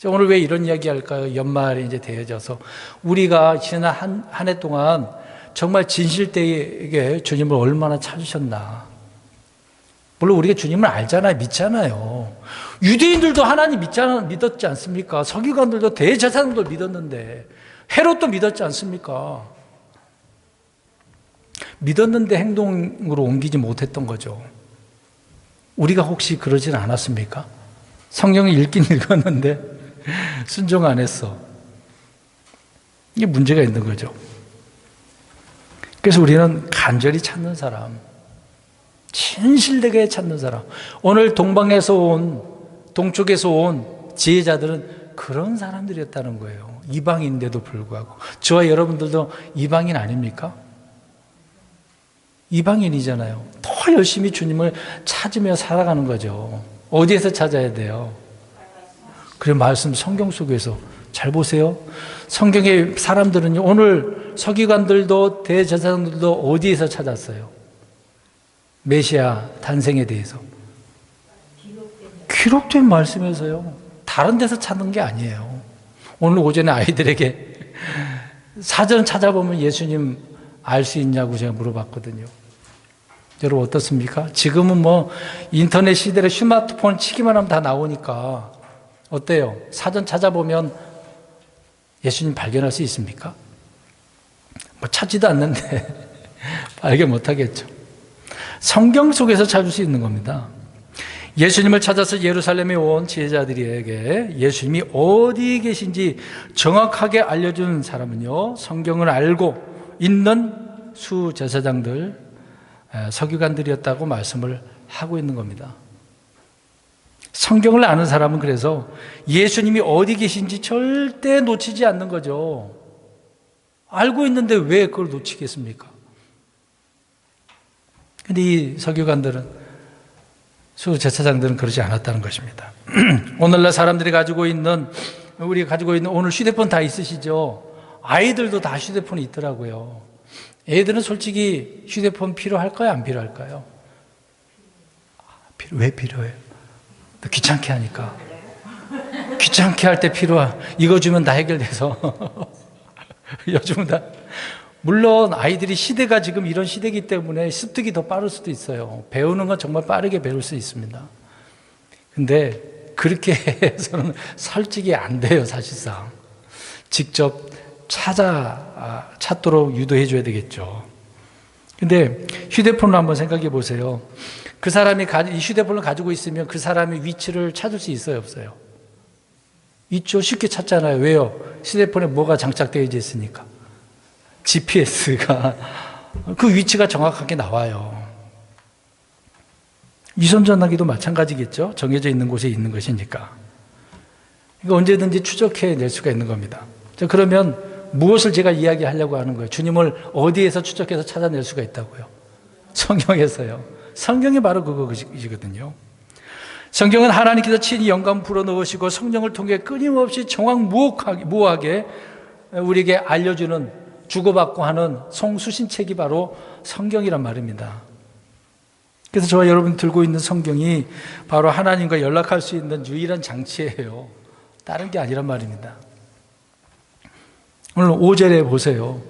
오늘 왜 이런 이야기 할까요? 연말이 이제 되어져서 우리가 지난 한 해 동안 정말 진실되게 주님을 얼마나 찾으셨나. 물론 우리가 주님을 알잖아요, 믿잖아요. 유대인들도 하나님 믿었지 않습니까? 서기관들도 대제사장도 믿었는데, 헤롯도 믿었지 않습니까? 믿었는데 행동으로 옮기지 못했던 거죠. 우리가 혹시 그러진 않았습니까? 성경을 읽긴 읽었는데 순종 안 했어. 이게 문제가 있는 거죠. 그래서 우리는 간절히 찾는 사람, 진실되게 찾는 사람. 오늘 동방에서 온, 동쪽에서 온 지혜자들은 그런 사람들이었다는 거예요. 이방인인데도 불구하고. 저와 여러분들도 이방인 아닙니까? 이방인이잖아요. 더 열심히 주님을 찾으며 살아가는 거죠. 어디에서 찾아야 돼요? 그래, 말씀 성경 속에서. 잘 보세요. 성경의 사람들은요, 오늘 서기관들도 대제사장들도 어디에서 찾았어요? 메시아 탄생에 대해서 기록된 말씀에서요. 다른 데서 찾는 게 아니에요. 오늘 오전에 아이들에게 사전 찾아보면 예수님 알 수 있냐고 제가 물어봤거든요. 여러분 어떻습니까? 지금은 뭐 인터넷 시대에 스마트폰 치기만 하면 다 나오니까 어때요? 사전 찾아보면 예수님 발견할 수 있습니까? 뭐 찾지도 않는데 발견 못하겠죠. 성경 속에서 찾을 수 있는 겁니다. 예수님을 찾아서 예루살렘에 온 지혜자들에게 예수님이 어디 계신지 정확하게 알려준 사람은요, 성경을 알고 있는 수제사장들, 서기관들이었다고 말씀을 하고 있는 겁니다. 성경을 아는 사람은 그래서 예수님이 어디 계신지 절대 놓치지 않는 거죠. 알고 있는데 왜 그걸 놓치겠습니까? 근데 이 서기관들은, 수제사장들은 그러지 않았다는 것입니다. 오늘날 사람들이 가지고 있는, 우리가 가지고 있는 오늘 휴대폰 다 있으시죠? 아이들도 다 휴대폰이 있더라고요. 애들은 솔직히 휴대폰 필요할까요? 안 필요할까요? 왜 필요해요? 귀찮게 하니까. 귀찮게 할 때 필요한, 이거 주면 다 해결돼서. 요즘은 다. 물론 아이들이 시대가 지금 이런 시대이기 때문에 습득이 더 빠를 수도 있어요. 배우는 건 정말 빠르게 배울 수 있습니다. 근데 그렇게 해서는 솔직히 안 돼요, 사실상. 직접 찾도록 유도해 줘야 되겠죠. 근데 휴대폰을 한번 생각해 보세요. 그 사람이 이 휴대폰을 가지고 있으면 그 사람의 위치를 찾을 수 있어요, 없어요? 있죠. 쉽게 찾잖아요. 왜요? 휴대폰에 뭐가 장착되어 있으니까. GPS가 그 위치가 정확하게 나와요. 위성 전화기도 마찬가지겠죠. 정해져 있는 곳에 있는 것이니까. 이거 언제든지 추적해낼 수가 있는 겁니다. 자, 그러면 무엇을 제가 이야기하려고 하는 거예요? 주님을 어디에서 추적해서 찾아낼 수가 있다고요? 성경에서요. 성경이 바로 그것이거든요. 성경은 하나님께서 친히 영감 불어넣으시고 성령을 통해 끊임없이 정확무오하게 우리에게 알려주는, 주고받고 하는 송수신책이 바로 성경이란 말입니다. 그래서 저와 여러분이 들고 있는 성경이 바로 하나님과 연락할 수 있는 유일한 장치예요. 다른 게 아니란 말입니다. 오늘 5절에 보세요.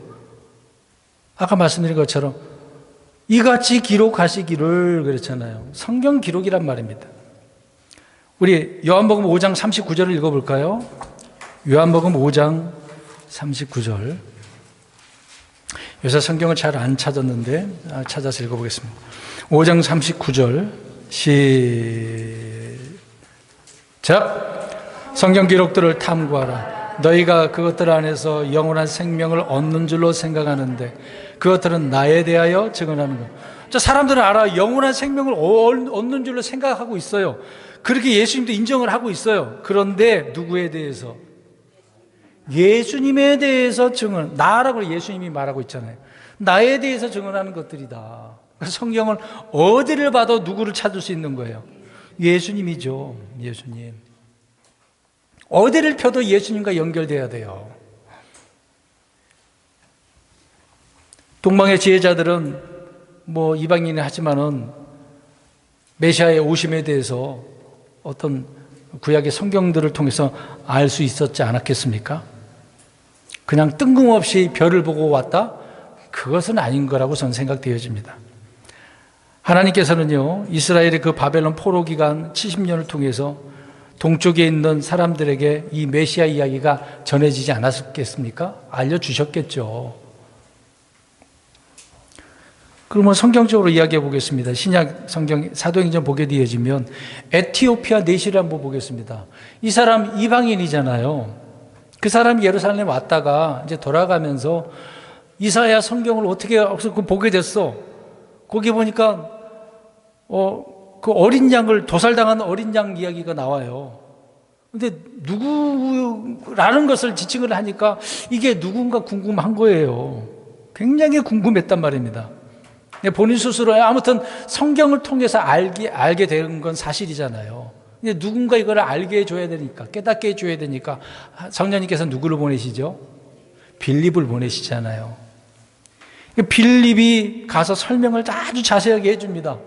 아까 말씀드린 것처럼 이같이 기록하시기를 그랬잖아요. 성경 기록이란 말입니다. 우리 요한복음 5장 39절을 읽어볼까요? 요한복음 5장 39절. 요새 성경을 잘 안 찾았는데 찾아서 읽어보겠습니다. 5장 39절 시작. 성경 기록들을 탐구하라. 너희가 그것들 안에서 영원한 생명을 얻는 줄로 생각하는데 그것들은 나에 대하여 증언하는 것. 자, 사람들은 알아. 영원한 생명을 얻는 줄로 생각하고 있어요. 그렇게 예수님도 인정을 하고 있어요. 그런데 누구에 대해서? 예수님에 대해서 나라고 예수님이 말하고 있잖아요. 나에 대해서 증언하는 것들이다. 성경을 어디를 봐도 누구를 찾을 수 있는 거예요? 예수님이죠. 예수님. 어디를 펴도 예수님과 연결돼야 돼요. 동방의 지혜자들은 뭐 이방인이 하지만은 메시아의 오심에 대해서 어떤 구약의 성경들을 통해서 알 수 있었지 않았겠습니까? 그냥 뜬금없이 별을 보고 왔다? 그것은 아닌 거라고 저는 생각되어집니다. 하나님께서는요, 이스라엘의 그 바벨론 포로 기간 70년을 통해서 동쪽에 있는 사람들에게 이 메시아 이야기가 전해지지 않았겠습니까? 알려주셨겠죠. 그러면 성경적으로 이야기해 보겠습니다. 신약 성경 사도행전 보게 되어지면 에티오피아 내시를 한번 보겠습니다. 이 사람 이방인이잖아요. 그 사람이 예루살렘에 왔다가 이제 돌아가면서 이사야 성경을 어떻게 보게 됐어. 거기 보니까 그 어린 양을 도살당한 어린 양 이야기가 나와요. 근데 누구라는 것을 지칭을 하니까 이게 누군가 궁금한 거예요. 굉장히 궁금했단 말입니다. 본인 스스로 아무튼 성경을 통해서 알게 된 건 사실이잖아요. 근데 누군가 이걸 알게 해줘야 되니까, 깨닫게 해줘야 되니까 성령님께서 누구를 보내시죠? 빌립을 보내시잖아요. 빌립이 가서 설명을 아주 자세하게 해줍니다.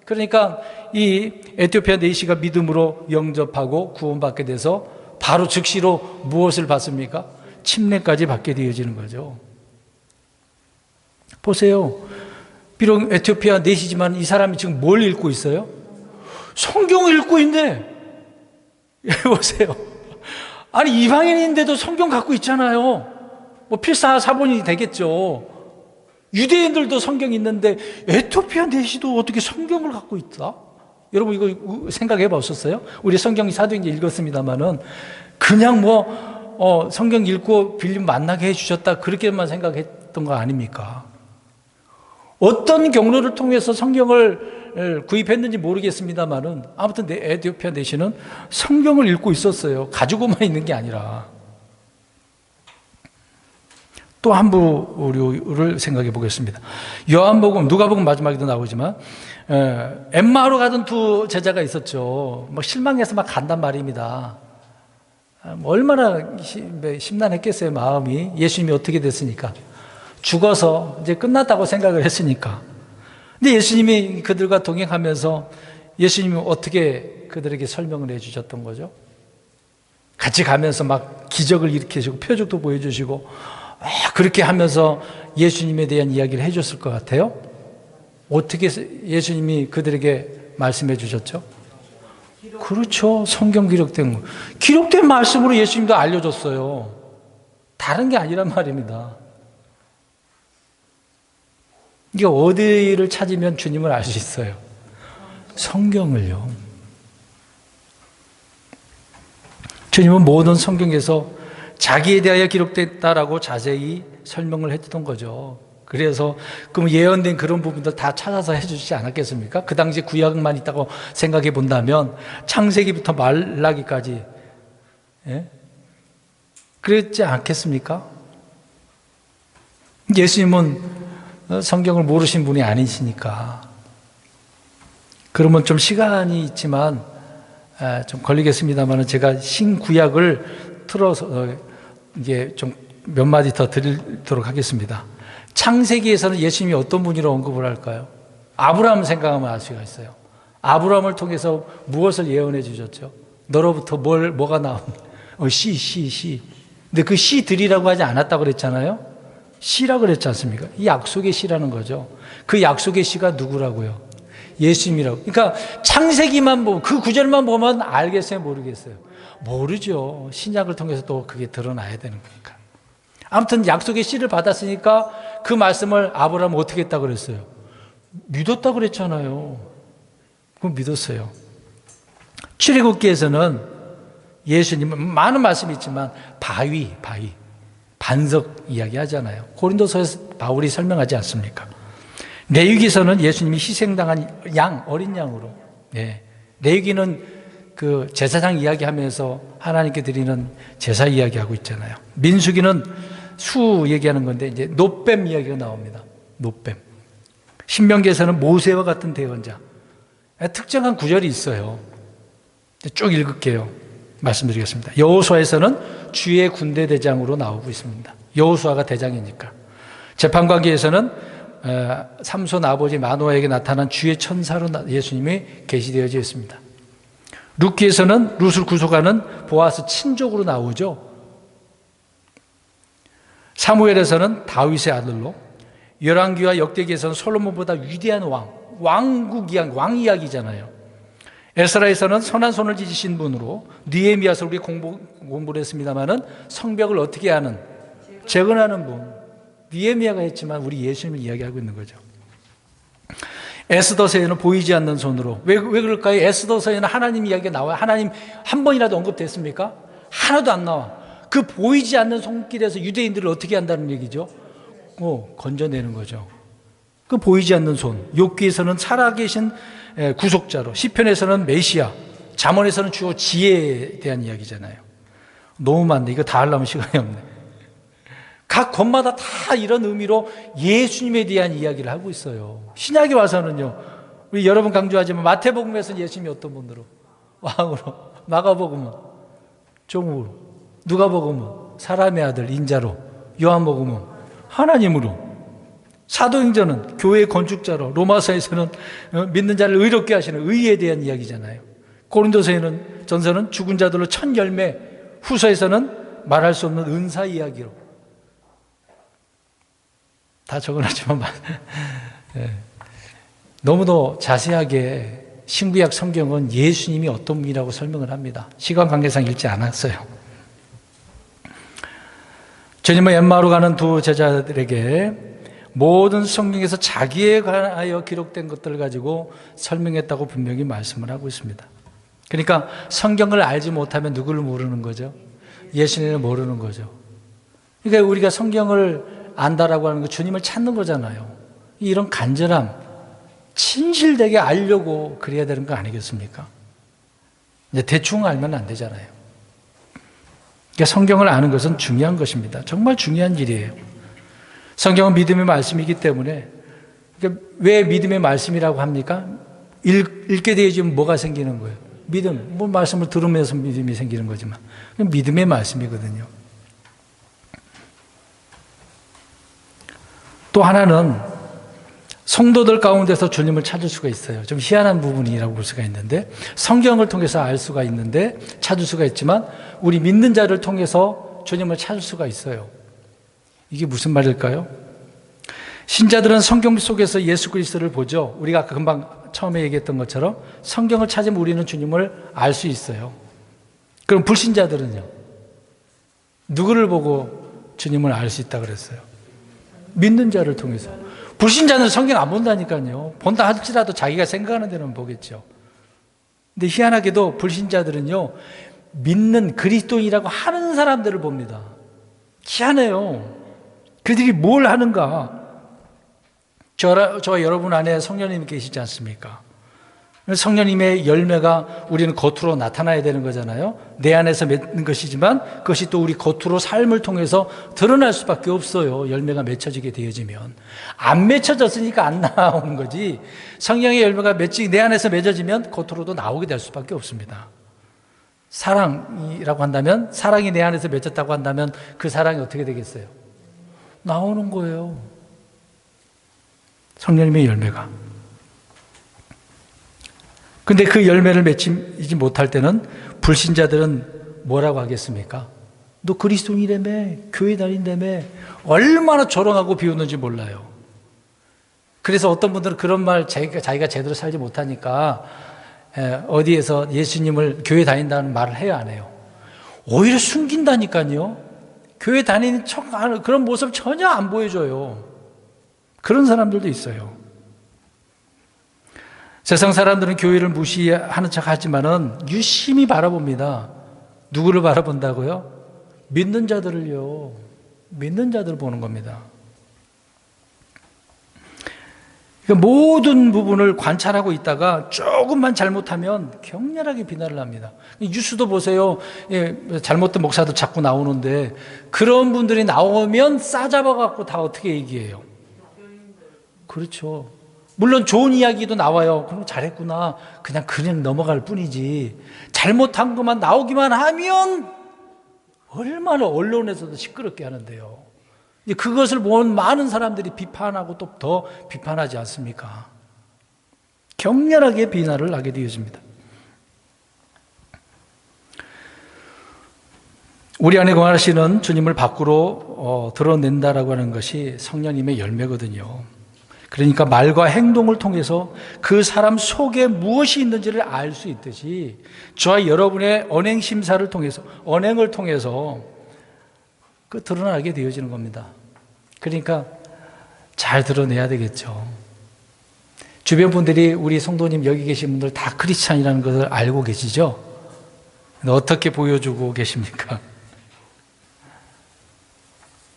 그러니까 이 에티오피아 내시가 믿음으로 영접하고 구원받게 돼서 바로 즉시로 무엇을 받습니까? 침례까지 받게 되어지는 거죠. 보세요. 비록 에티오피아 넷이지만 이 사람이 지금 뭘 읽고 있어요? 성경을 읽고 있네. 보세요. 아니, 이방인인데도 성경 갖고 있잖아요. 뭐 필사사본이 되겠죠. 유대인들도 성경이 있는데 에티오피아 넷이도 어떻게 성경을 갖고 있다? 여러분 이거 생각해 보셨어요? 우리 성경 사도행전 읽었습니다만은 그냥 성경 읽고 빌립 만나게 해주셨다 그렇게만 생각했던 거 아닙니까? 어떤 경로를 통해서 성경을 구입했는지 모르겠습니다만은 아무튼 에티오피아 넷이는 성경을 읽고 있었어요. 가지고만 있는 게 아니라. 또 한 부류를 생각해 보겠습니다. 요한복음, 누가복음 마지막에도 나오지만 엠마오로 가던 두 제자가 있었죠. 실망해서 막 간단 말입니다. 얼마나 심란했겠어요, 마음이. 예수님이 어떻게 됐으니까. 죽어서 이제 끝났다고 생각을 했으니까. 근데 예수님이 그들과 동행하면서 예수님이 어떻게 그들에게 설명을 해주셨던 거죠? 같이 가면서 막 기적을 일으키시고 표적도 보여주시고 그렇게 하면서 예수님에 대한 이야기를 해줬을 것 같아요. 어떻게 예수님이 그들에게 말씀해 주셨죠? 그렇죠. 성경 기록된 거. 기록된 말씀으로 예수님도 알려줬어요. 다른 게 아니란 말입니다. 이게 어디를 찾으면 주님을 알 수 있어요? 성경을요. 주님은 모든 성경에서 자기에 대하여 기록됐다라고 자세히 설명을 했던 거죠. 그래서 그럼 예언된 그런 부분들 다 찾아서 해주시지 않았겠습니까? 그 당시 구약만 있다고 생각해 본다면 창세기부터 말라기까지 그랬지 않겠습니까? 예수님은 성경을 모르신 분이 아니시니까. 그러면 좀 시간이 있지만 좀 걸리겠습니다만 제가 신구약을 틀어서 이게 좀 몇 마디 더 드리도록 하겠습니다. 창세기에서는 예수님이 어떤 분이라고 언급을 할까요? 아브라함 생각하면 알 수가 있어요. 아브라함을 통해서 무엇을 예언해 주셨죠? 너로부터 뭐가 나온? 씨. 근데 그 씨들이라고 하지 않았다고 그랬잖아요. 씨라고 그랬지 않습니까? 이 약속의 씨라는 거죠. 그 약속의 씨가 누구라고요? 예수님이라고. 그러니까 창세기만 보면, 그 구절만 보면 알겠어요, 모르겠어요? 모르죠. 신약을 통해서 또 그게 드러나야 되는 거니까. 아무튼 약속의 씨를 받았으니까 그 말씀을 아브라함은 어떻게 했다고 그랬어요? 믿었다고 그랬잖아요. 그럼 믿었어요. 출애굽기에서는 예수님은 많은 말씀이 있지만 바위, 반석 이야기 하잖아요. 고린도서에서 바울이 설명하지 않습니까? 레위기서는 예수님이 희생당한 양, 어린 양으로. 레위기는 그 제사장 이야기하면서 하나님께 드리는 제사 이야기하고 있잖아요. 민수기는 수 얘기하는 건데 이제 놋뱀 이야기가 나옵니다. 놋뱀. 신명기에서는 모세와 같은 대언자. 특정한 구절이 있어요. 쭉 읽을게요. 말씀드리겠습니다. 여호수아에서는 주의 군대 대장으로 나오고 있습니다. 여호수아가 대장이니까. 재판관계에서는 삼손 아버지 마노아에게 나타난 주의 천사로 예수님이 계시되어져 있습니다. 룻기에서는 룻을 구속하는 보아스 친족으로 나오죠. 사무엘에서는 다윗의 아들로, 열왕기와 역대기에서는 솔로몬보다 위대한 왕 이야기잖아요. 에스라에서는 선한 손을 지지신 분으로, 느헤미야서 우리 공부를 했습니다마는 성벽을 어떻게 하는, 재건하는 분, 느헤미야가 했지만 우리 예수님을 이야기하고 있는 거죠. 에스더서에는 보이지 않는 손으로. 왜 그럴까요? 에스더서에는 하나님 이야기가 나와요. 하나님 한 번이라도 언급됐습니까? 하나도 안 나와. 그 보이지 않는 손길에서 유대인들을 어떻게 한다는 얘기죠? 건져내는 거죠. 그 보이지 않는 손. 욥기에서는 살아계신 구속자로, 시편에서는 메시아, 잠언에서는 주요 지혜에 대한 이야기잖아요. 너무 많네. 이거 다 하려면 시간이 없네. 각 권마다 다 이런 의미로 예수님에 대한 이야기를 하고 있어요. 신약에 와서는요, 우리 여러 번 강조하지만 마태복음에서는 예수님이 어떤 분으로? 왕으로. 마가복음은 종으로. 누가복음은 사람의 아들 인자로. 요한복음은 하나님으로. 사도행전은 교회의 건축자로. 로마서에서는 믿는 자를 의롭게 하시는 의에 대한 이야기잖아요. 고린도서에는 전서는 죽은 자들로 첫 열매, 후서에서는 말할 수 없는 은사 이야기로. 다 적어놨지만 너무도 자세하게 신구약 성경은 예수님이 어떤 분이라고 설명을 합니다. 시간 관계상 읽지 않았어요. 주님은 엠마오로 가는 두 제자들에게 모든 성경에서 자기에 관하여 기록된 것들을 가지고 설명했다고 분명히 말씀을 하고 있습니다. 그러니까 성경을 알지 못하면 누구를 모르는 거죠? 예수님을 모르는 거죠. 그러니까 우리가 성경을 안다라고 하는 거 주님을 찾는 거잖아요. 이런 간절함, 진실되게 알려고 그래야 되는 거 아니겠습니까? 이제 대충 알면 안 되잖아요. 그러니까 성경을 아는 것은 중요한 것입니다. 정말 중요한 일이에요. 성경은 믿음의 말씀이기 때문에, 그러니까 왜 믿음의 말씀이라고 합니까? 읽게 되어지면 뭐가 생기는 거예요? 믿음. 뭐 말씀을 들으면서 믿음이 생기는 거지만 믿음의 말씀이거든요. 또 하나는 성도들 가운데서 주님을 찾을 수가 있어요. 좀 희한한 부분이라고 볼 수가 있는데, 성경을 통해서 알 수가 있는데 찾을 수가 있지만 우리 믿는 자를 통해서 주님을 찾을 수가 있어요. 이게 무슨 말일까요? 신자들은 성경 속에서 예수 그리스도를 보죠. 우리가 아까 금방 처음에 얘기했던 것처럼 성경을 찾으면 우리는 주님을 알 수 있어요. 그럼 불신자들은요? 누구를 보고 주님을 알 수 있다 그랬어요? 믿는 자를 통해서. 불신자는 성경 안 본다니까요. 본다 할지라도 자기가 생각하는 대로는 보겠죠. 근데 희한하게도 불신자들은요, 믿는 그리스도인이라고 하는 사람들을 봅니다. 희한해요. 그들이 뭘 하는가? 저 여러분 안에 성령님이 계시지 않습니까? 성령님의 열매가 우리는 겉으로 나타나야 되는 거잖아요. 내 안에서 맺는 것이지만 그것이 또 우리 겉으로 삶을 통해서 드러날 수밖에 없어요. 열매가 맺혀지게 되어지면. 안 맺혀졌으니까 안 나오는 거지, 성령의 열매가 내 안에서 맺어지면 겉으로도 나오게 될 수밖에 없습니다. 사랑이라고 한다면, 사랑이 내 안에서 맺었다고 한다면 그 사랑이 어떻게 되겠어요? 나오는 거예요. 성령님의 열매가. 근데 그 열매를 맺지 못할 때는 불신자들은 뭐라고 하겠습니까? 너 그리스도인이라며, 교회 다닌다며, 얼마나 조롱하고 비웃는지 몰라요. 그래서 어떤 분들은 그런 말, 자기가 제대로 살지 못하니까 어디에서 예수님을 교회 다닌다는 말을 해요, 안 해요? 오히려 숨긴다니까요. 교회 다니는 척, 그런 모습 전혀 안 보여줘요. 그런 사람들도 있어요. 세상 사람들은 교회를 무시하는 척 하지만은 유심히 바라봅니다. 누구를 바라본다고요? 믿는 자들을요. 믿는 자들을 보는 겁니다. 그러니까 모든 부분을 관찰하고 있다가 조금만 잘못하면 격렬하게 비난을 합니다. 뉴스도 보세요. 잘못된 목사도 자꾸 나오는데 그런 분들이 나오면 싸잡아갖고 다 어떻게 얘기해요? 그렇죠. 물론 좋은 이야기도 나와요. 그럼 잘했구나. 그냥 넘어갈 뿐이지. 잘못한 것만 나오기만 하면 얼마나 언론에서도 시끄럽게 하는데요. 그것을 본 많은 사람들이 비판하고 또 더 비판하지 않습니까? 격렬하게 비난을 하게 되어집니다. 우리 안에 거하시는 주님을 밖으로 드러낸다라고 하는 것이 성령님의 열매거든요. 그러니까 말과 행동을 통해서 그 사람 속에 무엇이 있는지를 알 수 있듯이 저와 여러분의 언행 심사를 통해서, 언행을 통해서 그 드러나게 되어지는 겁니다. 그러니까 잘 드러내야 되겠죠. 주변 분들이, 우리 성도님 여기 계신 분들 다 크리스찬이라는 것을 알고 계시죠? 어떻게 보여주고 계십니까?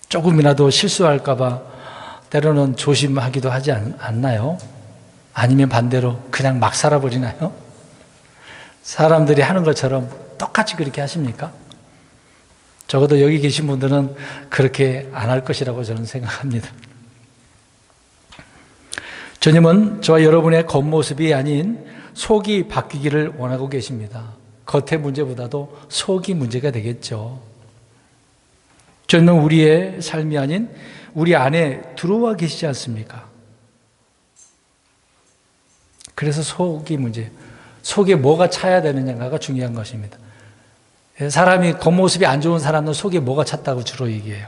조금이라도 실수할까 봐 때로는 조심하기도 하지 않나요? 아니면 반대로 그냥 막 살아버리나요? 사람들이 하는 것처럼 똑같이 그렇게 하십니까? 적어도 여기 계신 분들은 그렇게 안 할 것이라고 저는 생각합니다. 주님은 저와 여러분의 겉모습이 아닌 속이 바뀌기를 원하고 계십니다. 겉의 문제보다도 속이 문제가 되겠죠. 주님은 우리의 삶이 아닌 우리 안에 들어와 계시지 않습니까? 그래서 속이 문제예요. 속에 뭐가 차야 되느냐가 중요한 것입니다. 사람이 겉모습이 안 좋은 사람은 속에 뭐가 찼다고 주로 얘기해요.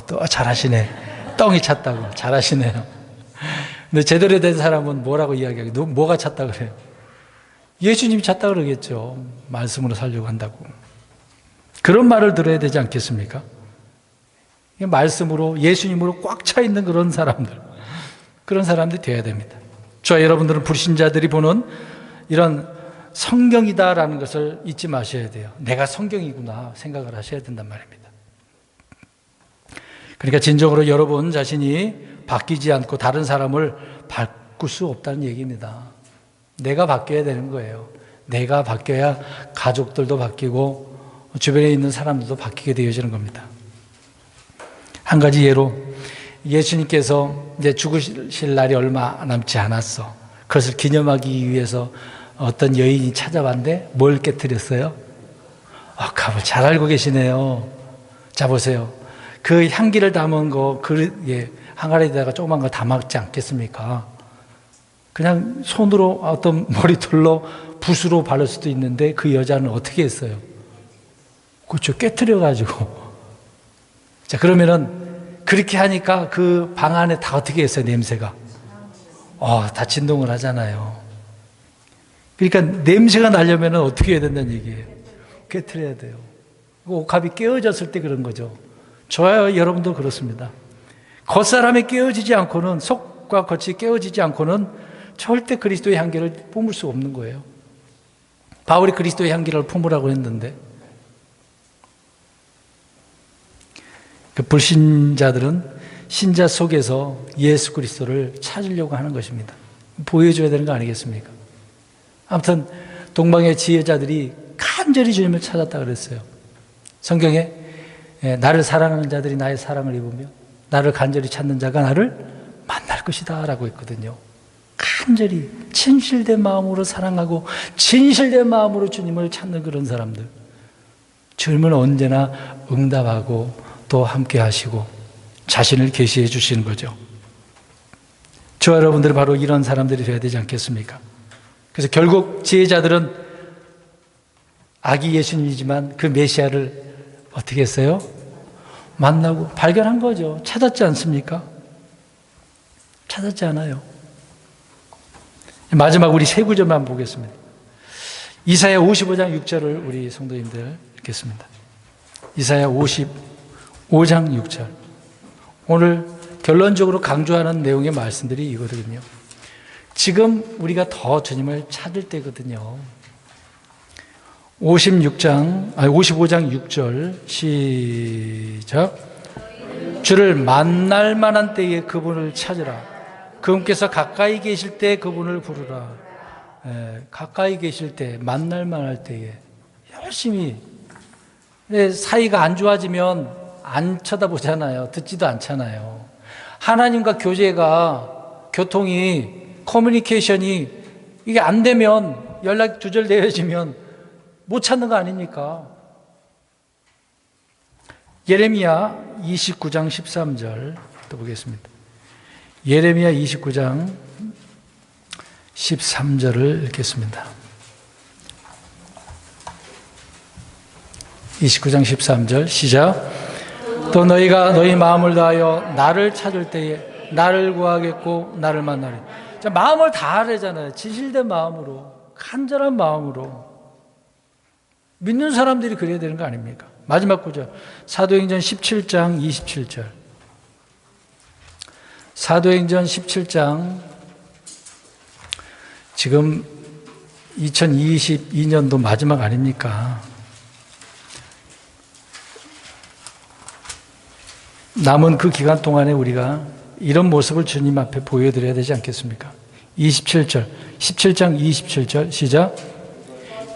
또 잘하시네. 똥이 찼다고. 잘하시네요. 근데 제대로 된 사람은 뭐라고 이야기하게? 너 뭐가 찼다 그래요? 예수님이 찼다 그러겠죠. 말씀으로 살려고 한다고. 그런 말을 들어야 되지 않겠습니까? 말씀으로, 예수님으로 꽉 차 있는 그런 사람들이 되어야 됩니다. 저와 여러분들은 불신자들이 보는 이런 성경이다라는 것을 잊지 마셔야 돼요. 내가 성경이구나 생각을 하셔야 된단 말입니다. 그러니까 진정으로 여러분 자신이 바뀌지 않고 다른 사람을 바꿀 수 없다는 얘기입니다. 내가 바뀌어야 되는 거예요. 내가 바뀌어야 가족들도 바뀌고 주변에 있는 사람들도 바뀌게 되어지는 겁니다. 한 가지 예로 예수님께서 이제 죽으실 날이 얼마 남지 않았어. 그것을 기념하기 위해서 어떤 여인이 찾아왔는데 뭘 깨뜨렸어요? 값을 잘 알고 계시네요. 자, 보세요. 그 향기를 담은 거 그릇에 항아리에다가 조그만 거 담았지 않겠습니까? 그냥 손으로 어떤 머리털로 붓으로 바를 수도 있는데 그 여자는 어떻게 했어요? 그렇죠. 깨뜨려가지고. 자, 그러면은 그렇게 하니까 그 방 안에 다 어떻게 했어요? 냄새가. 다 진동을 하잖아요. 그러니까 냄새가 나려면 어떻게 해야 된다는 얘기예요? 깨트려야 돼요. 옥합이 깨어졌을 때 그런 거죠. 저와 여러분도 그렇습니다. 겉사람이 깨어지지 않고는, 속과 겉이 깨어지지 않고는 절대 그리스도의 향기를 뿜을 수 없는 거예요. 바울이 그리스도의 향기를 품으라고 했는데, 그 불신자들은 신자 속에서 예수 그리스도를 찾으려고 하는 것입니다. 보여줘야 되는 거 아니겠습니까? 아무튼 동방의 지혜자들이 간절히 주님을 찾았다 그랬어요. 성경에 나를 사랑하는 자들이 나의 사랑을 입으며 나를 간절히 찾는 자가 나를 만날 것이다 라고 했거든요. 간절히 진실된 마음으로 사랑하고 진실된 마음으로 주님을 찾는 그런 사람들, 주님은 언제나 응답하고 또 함께 하시고 자신을 계시해 주시는 거죠. 저와 여러분들이 바로 이런 사람들이 되어야 되지 않겠습니까? 그래서 결국 지혜자들은 아기 예수님이지만 그 메시아를 어떻게 했어요? 만나고 발견한 거죠. 찾았지 않습니까? 찾았지 않아요. 마지막 우리 세 구절만 보겠습니다. 이사야 55장 6절을 우리 성도님들 읽겠습니다. 이사야 55장 6절. 오늘 결론적으로 강조하는 내용의 말씀들이 이거거든요. 지금 우리가 더 주님을 찾을 때거든요. 55장 6절 시작. 주를 만날 만한 때에 그분을 찾으라. 그분께서 가까이 계실 때 그분을 부르라. 가까이 계실 때, 만날 만할 때에 열심히. 사이가 안 좋아지면 안 쳐다보잖아요. 듣지도 않잖아요. 하나님과 교제가, 교통이, 커뮤니케이션이 이게 안 되면, 연락 두절되어지면 못 찾는 거 아닙니까? 예레미야 29장 13절 또 보겠습니다. 예레미야 29장 13절을 읽겠습니다. 29장 13절 시작. 또 너희가 너희 마음을 다하여 나를 찾을 때에 나를 구하겠고 나를 만나리. 자, 마음을 다하래잖아요. 진실된 마음으로, 간절한 마음으로. 믿는 사람들이 그래야 되는 거 아닙니까? 마지막 구절 사도행전 17장 27절. 사도행전 17장, 지금 2022년도 마지막 아닙니까? 남은 그 기간 동안에 우리가 이런 모습을 주님 앞에 보여드려야 되지 않겠습니까? 27절, 17장 27절 시작.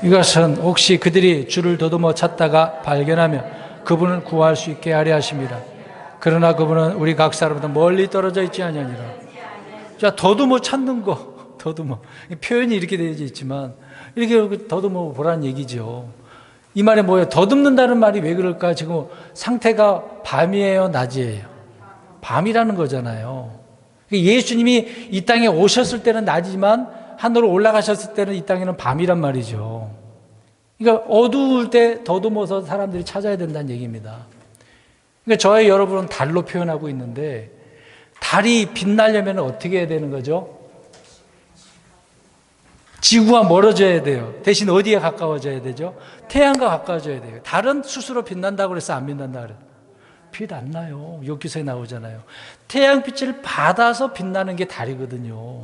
이것은 혹시 그들이 주를 더듬어 찾다가 발견하며 그분을 구할 수 있게 하려 하심이라. 그러나 그분은 우리 각 사람보다 멀리 떨어져 있지 아니하니라. 자, 더듬어 찾는 거, 더듬어. 표현이 이렇게 되어 있지만 이렇게 더듬어 보라는 얘기죠. 이 말이 뭐예요? 더듬는다는 말이 왜 그럴까? 지금 상태가 밤이에요, 낮이에요? 밤이라는 거잖아요. 예수님이 이 땅에 오셨을 때는 낮이지만 하늘로 올라가셨을 때는 이 땅에는 밤이란 말이죠. 그러니까 어두울 때 더듬어서 사람들이 찾아야 된다는 얘기입니다. 그러니까 저희 여러분은 달로 표현하고 있는데 달이 빛나려면 어떻게 해야 되는 거죠? 지구와 멀어져야 돼요. 대신 어디에 가까워져야 되죠? 태양과 가까워져야 돼요. 달은 스스로 빛난다고 그래서 안 빛난다 그래요. 빛 안 나요. 욥기서에 나오잖아요. 태양빛을 받아서 빛나는 게 달이거든요.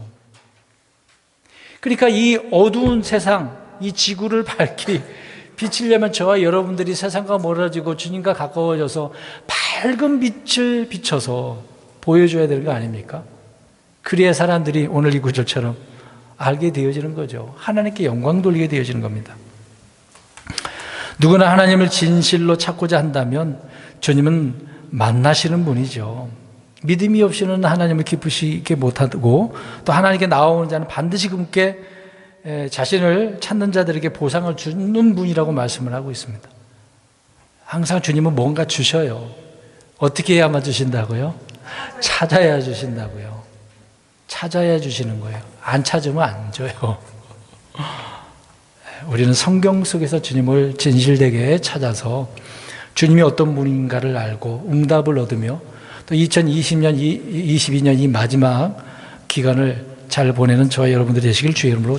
그러니까 이 어두운 세상, 이 지구를 밝히 비치려면 저와 여러분들이 세상과 멀어지고 주님과 가까워져서 밝은 빛을 비춰서 보여줘야 되는 거 아닙니까? 그래야 사람들이 오늘 이 구절처럼 알게 되어지는 거죠. 하나님께 영광 돌리게 되어지는 겁니다. 누구나 하나님을 진실로 찾고자 한다면 주님은 만나시는 분이죠. 믿음이 없이는 하나님을 기쁘시게 못하고 또 하나님께 나오는 자는 반드시 그분께 자신을 찾는 자들에게 보상을 주는 분이라고 말씀을 하고 있습니다. 항상 주님은 뭔가 주셔요. 어떻게 해야만 주신다고요? 찾아야 주신다고요. 찾아야 주시는 거예요. 안 찾으면 안 줘요. 우리는 성경 속에서 주님을 진실되게 찾아서 주님이 어떤 분인가를 알고 응답을 얻으며 또 2020년, 22년 이 마지막 기간을 잘 보내는 저와 여러분들이 되시길 주의 이름으로